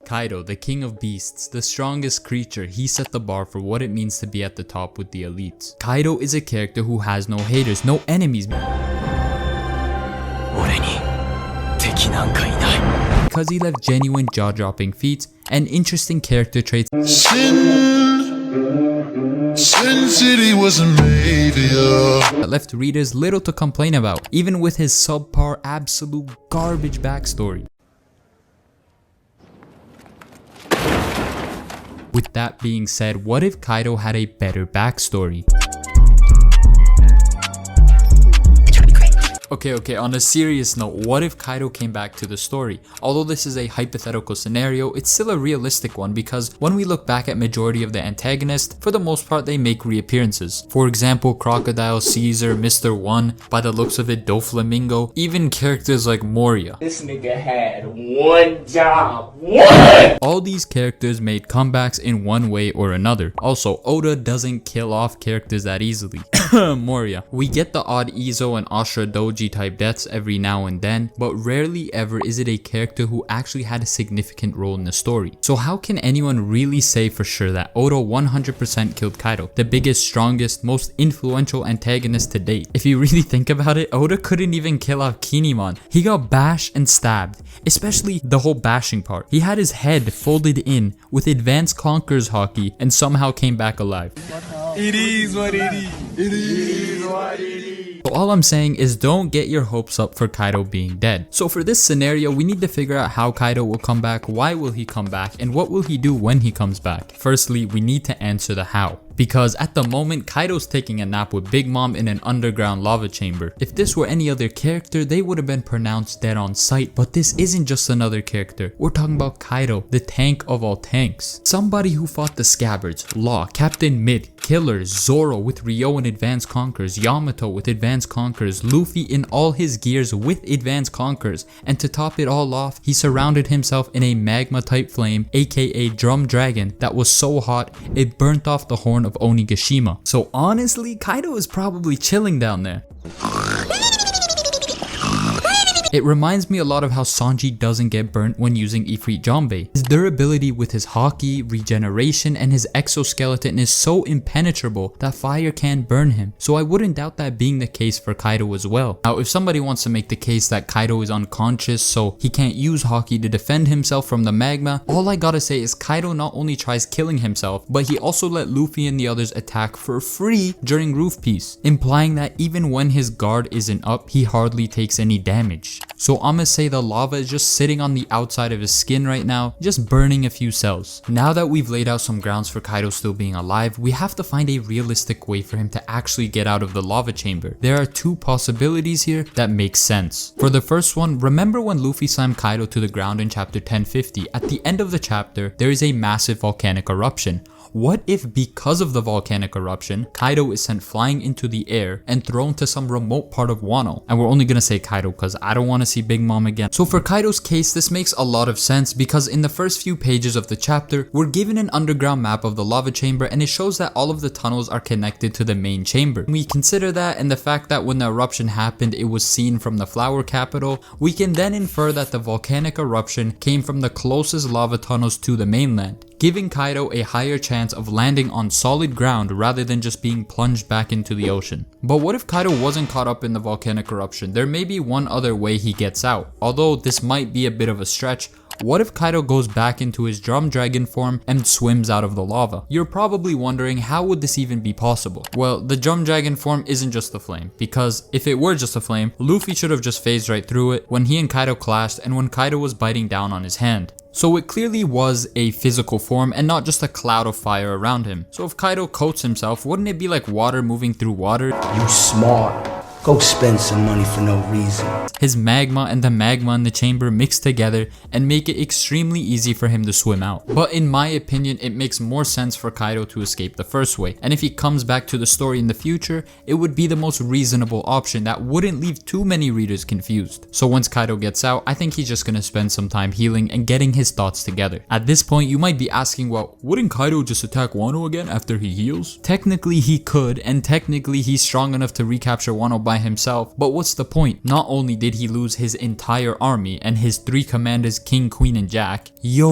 Kaido, the king of beasts, the strongest creature, he set the bar for what it means to be at the top with the elites. Kaido is a character who has no haters, no enemies. Because he left genuine jaw-dropping feats and interesting character traits. Sin City was a that left readers little to complain about, even with his subpar, absolute garbage backstory. With that being said, what if Kaido had a better backstory? Okay, on a serious note, what if Kaido came back to the story? Although this is a hypothetical scenario, it's still a realistic one because when we look back at majority of the antagonists, for the most part they make reappearances. For example, Crocodile, Caesar, Mr. One, by the looks of it, Doflamingo, even characters like Moria. This nigga had one job, one! All these characters made comebacks in one way or another. Also, Oda doesn't kill off characters that easily. Moria. We get the odd Izo and Ashura Doji type deaths every now and then, but rarely ever is it a character who actually had a significant role in the story. So how can anyone really say for sure that Oda 100% killed Kaido, the biggest, strongest, most influential antagonist to date? If you really think about it, Oda couldn't even kill off Kinemon. He got bashed and stabbed, especially the whole bashing part. He had his head folded in with advanced Conqueror's Haki and somehow came back alive. It is what it is. It is what it is. So all I'm saying is don't get your hopes up for Kaido being dead. So for this scenario, we need to figure out how Kaido will come back, why will he come back, and what will he do when he comes back. Firstly, we need to answer the how. Because at the moment, Kaido's taking a nap with Big Mom in an underground lava chamber. If this were any other character, they would have been pronounced dead on sight, but this isn't just another character. We're talking about Kaido, the tank of all tanks. Somebody who fought the Scabbards, Law, Captain Mid, Killers, Zoro with Ryo and Advanced Conquerors, Yamato with Advanced Conquerors, Luffy in all his gears with Advanced Conquerors, and to top it all off, he surrounded himself in a magma type flame, aka Drum Dragon, that was so hot, it burnt off the horn of Onigashima. So honestly, Kaido is probably chilling down there. It reminds me a lot of how Sanji doesn't get burnt when using Ifrit Janbei. His durability with his Haki, regeneration, and his exoskeleton is so impenetrable that fire can't burn him. So I wouldn't doubt that being the case for Kaido as well. Now if somebody wants to make the case that Kaido is unconscious so he can't use Haki to defend himself from the magma, all I gotta say is Kaido not only tries killing himself, but he also let Luffy and the others attack for free during Roof Piece, implying that even when his guard isn't up, he hardly takes any damage. So I'ma say the lava is just sitting on the outside of his skin right now, just burning a few cells. Now that we've laid out some grounds for Kaido still being alive, we have to find a realistic way for him to actually get out of the lava chamber. There are two possibilities here that make sense. For the first one, remember when Luffy slammed Kaido to the ground in chapter 1050? At the end of the chapter, there is a massive volcanic eruption. What if because of the volcanic eruption, Kaido is sent flying into the air and thrown to some remote part of Wano? And we're only gonna say Kaido because I don't want to see Big Mom again. So for Kaido's case, this makes a lot of sense because in the first few pages of the chapter, we're given an underground map of the lava chamber and it shows that all of the tunnels are connected to the main chamber. When we consider that and the fact that when the eruption happened, it was seen from the flower capital, we can then infer that the volcanic eruption came from the closest lava tunnels to the mainland, giving Kaido a higher chance of landing on solid ground rather than just being plunged back into the ocean. But what if Kaido wasn't caught up in the volcanic eruption? There may be one other way he gets out. Although this might be a bit of a stretch, what if Kaido goes back into his Drum Dragon form and swims out of the lava? You're probably wondering, how would this even be possible? Well, the Drum Dragon form isn't just a flame, because if it were just a flame, Luffy should have just phased right through it when he and Kaido clashed and when Kaido was biting down on his hand. So it clearly was a physical form and not just a cloud of fire around him. So if Kaido coats himself, wouldn't it be like water moving through water? You smart. Go spend some money for no reason. His magma and the magma in the chamber mix together and make it extremely easy for him to swim out. But in my opinion, it makes more sense for Kaido to escape the first way. And if he comes back to the story in the future, it would be the most reasonable option that wouldn't leave too many readers confused. So once Kaido gets out, I think he's just gonna spend some time healing and getting his thoughts together. At this point, you might be asking, well, wouldn't Kaido just attack Wano again after he heals? Technically he could, and technically he's strong enough to recapture Wano by himself, but what's the point? Not only did he lose his entire army and his 3 commanders, King, Queen, and Jack. Yo,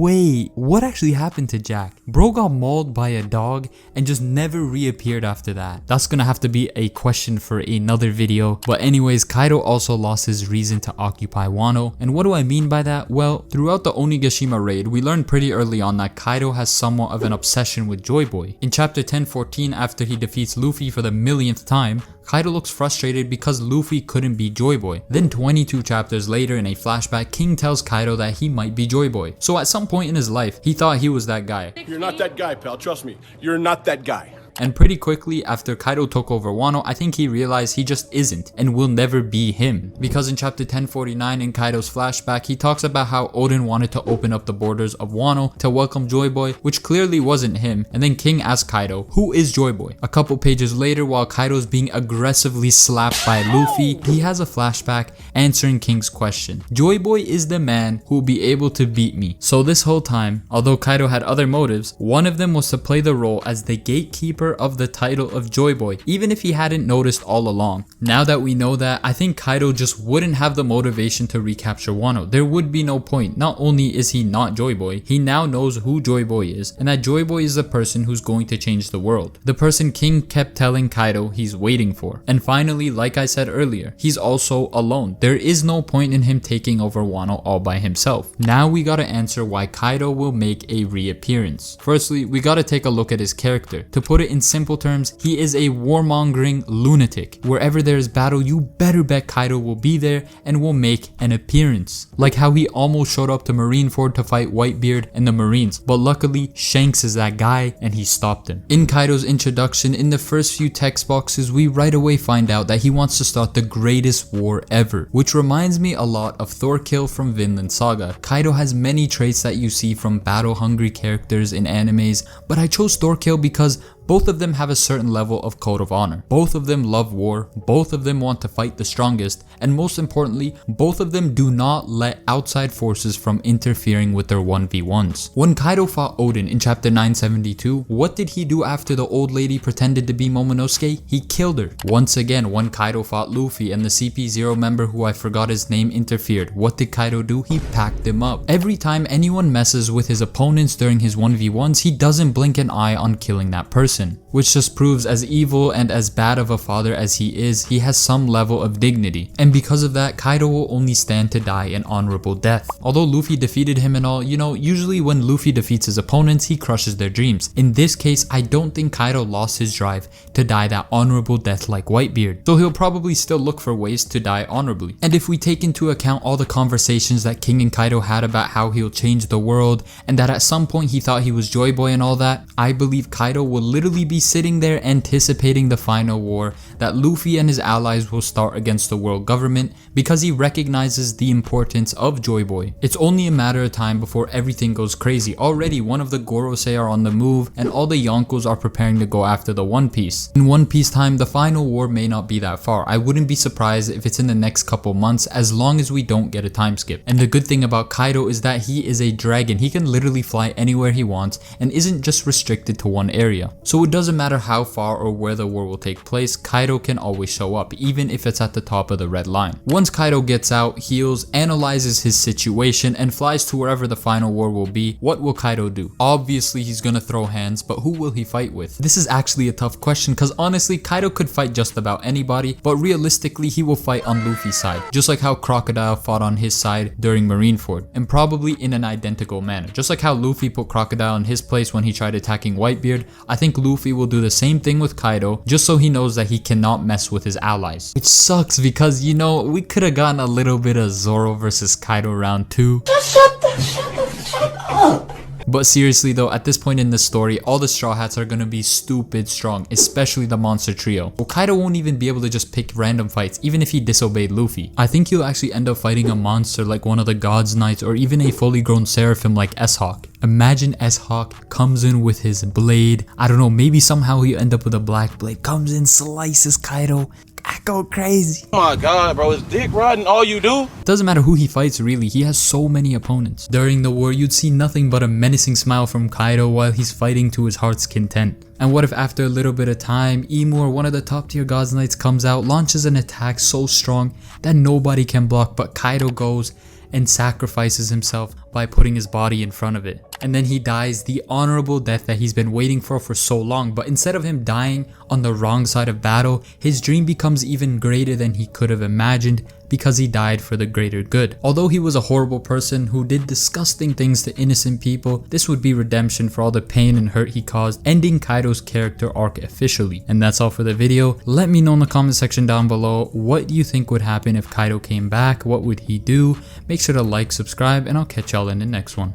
wait, what actually happened to Jack? Bro got mauled by a dog and just never reappeared after that. That's gonna have to be a question for another video. But anyways, Kaido also lost his reason to occupy Wano. And what do I mean by that? Well, throughout the Onigashima raid, we learned pretty early on that Kaido has somewhat of an obsession with Joy Boy. In chapter 10:14, after he defeats Luffy for the millionth time, Kaido looks frustrated because Luffy couldn't be Joy Boy. Then 22 chapters later in a flashback, King tells Kaido that he might be Joy Boy. So at some point in his life, he thought he was that guy. You're not that guy, pal. Trust me. You're not that guy. And pretty quickly after Kaido took over Wano, I think he realized he just isn't and will never be him. Because in chapter 10:49 in Kaido's flashback, he talks about how Oden wanted to open up the borders of Wano to welcome Joy Boy, which clearly wasn't him. And then King asks Kaido, who is Joy Boy? A couple pages later, while Kaido's being aggressively slapped by Luffy, he has a flashback answering King's question. Joy Boy is the man who will be able to beat me. So this whole time, although Kaido had other motives, one of them was to play the role as the gatekeeper of the title of Joy Boy, even if he hadn't noticed all along. Now that we know that, I think Kaido just wouldn't have the motivation to recapture Wano. There would be no point. Not only is he not Joy Boy, he now knows who Joy Boy is, and that Joy Boy is the person who's going to change the world. The person King kept telling Kaido he's waiting for. And finally, like I said earlier, he's also alone. There is no point in him taking over Wano all by himself. Now we gotta answer why Kaido will make a reappearance. Firstly, we gotta take a look at his character. To put it in simple terms, he is a warmongering lunatic. Wherever there is battle, you better bet Kaido will be there and will make an appearance. Like how he almost showed up to Marineford to fight Whitebeard and the Marines, but luckily Shanks is that guy and he stopped him. In Kaido's introduction, in the first few text boxes, we right away find out that he wants to start the greatest war ever, which reminds me a lot of Thorkill from Vinland Saga. Kaido has many traits that you see from battle-hungry characters in animes, but I chose Thorkill because both of them have a certain level of code of honor. Both of them love war, both of them want to fight the strongest, and most importantly, both of them do not let outside forces from interfering with their 1v1s. When Kaido fought Oden in chapter 972, what did he do after the old lady pretended to be Momonosuke? He killed her. Once again, when Kaido fought Luffy and the CP0 member who I forgot his name interfered, what did Kaido do? He packed him up. Every time anyone messes with his opponents during his 1v1s, he doesn't blink an eye on killing that person. Which just proves as evil and as bad of a father as he is, he has some level of dignity. And because of that, Kaido will only stand to die an honorable death. Although Luffy defeated him and all, you know, usually when Luffy defeats his opponents, he crushes their dreams. In this case, I don't think Kaido lost his drive to die that honorable death like Whitebeard. So he'll probably still look for ways to die honorably. And if we take into account all the conversations that King and Kaido had about how he'll change the world, and that at some point he thought he was Joy Boy and all that, I believe Kaido will literally be sitting there anticipating the final war that Luffy and his allies will start against the world government because he recognizes the importance of Joy Boy. It's only a matter of time before everything goes crazy. Already one of the Gorosei are on the move and all the Yonkos are preparing to go after the One Piece. In One Piece time, the final war may not be that far. I wouldn't be surprised if it's in the next couple months as long as we don't get a time skip. And the good thing about Kaido is that he is a dragon. He can literally fly anywhere he wants and isn't just restricted to one area. So it doesn't matter how far or where the war will take place, Kaido can always show up, even if it's at the top of the red line. Once Kaido gets out, heals, analyzes his situation, and flies to wherever the final war will be, what will Kaido do? Obviously he's gonna throw hands, but who will he fight with? This is actually a tough question because honestly, Kaido could fight just about anybody, but realistically he will fight on Luffy's side, just like how Crocodile fought on his side during Marineford, and probably in an identical manner. Just like how Luffy put Crocodile in his place when he tried attacking Whitebeard, I think Luffy will do the same thing with Kaido, just so he knows that he cannot mess with his allies. Which sucks because, you know, we could have gotten a little bit of Zoro versus Kaido round 2. Shut up! But seriously though, at this point in the story, all the Straw Hats are gonna be stupid strong, especially the Monster Trio. Well, Kaido won't even be able to just pick random fights, even if he disobeyed Luffy. I think he'll actually end up fighting a monster like one of the God's Knights or even a fully grown Seraphim like S-Hawk. Imagine S-Hawk comes in with his blade. I don't know, maybe somehow he'll end up with a black blade. Comes in, slices Kaido. I go crazy. Oh my god, bro, is dick riding all you do? Doesn't matter who he fights really, he has so many opponents. During the war, you'd see nothing but a menacing smile from Kaido while he's fighting to his heart's content. And what if after a little bit of time, Ymir, one of the top tier God's Knights, comes out, launches an attack so strong that nobody can block, but Kaido goes and sacrifices himself by putting his body in front of it. And then he dies the honorable death that he's been waiting for so long, but instead of him dying on the wrong side of battle, his dream becomes even greater than he could have imagined because he died for the greater good. Although he was a horrible person who did disgusting things to innocent people, this would be redemption for all the pain and hurt he caused, ending Kaido's character arc officially. And that's all for the video. Let me know in the comment section down below, what do you think would happen if Kaido came back? What would he do? Make sure to like, subscribe, and I'll catch y'all in the next one.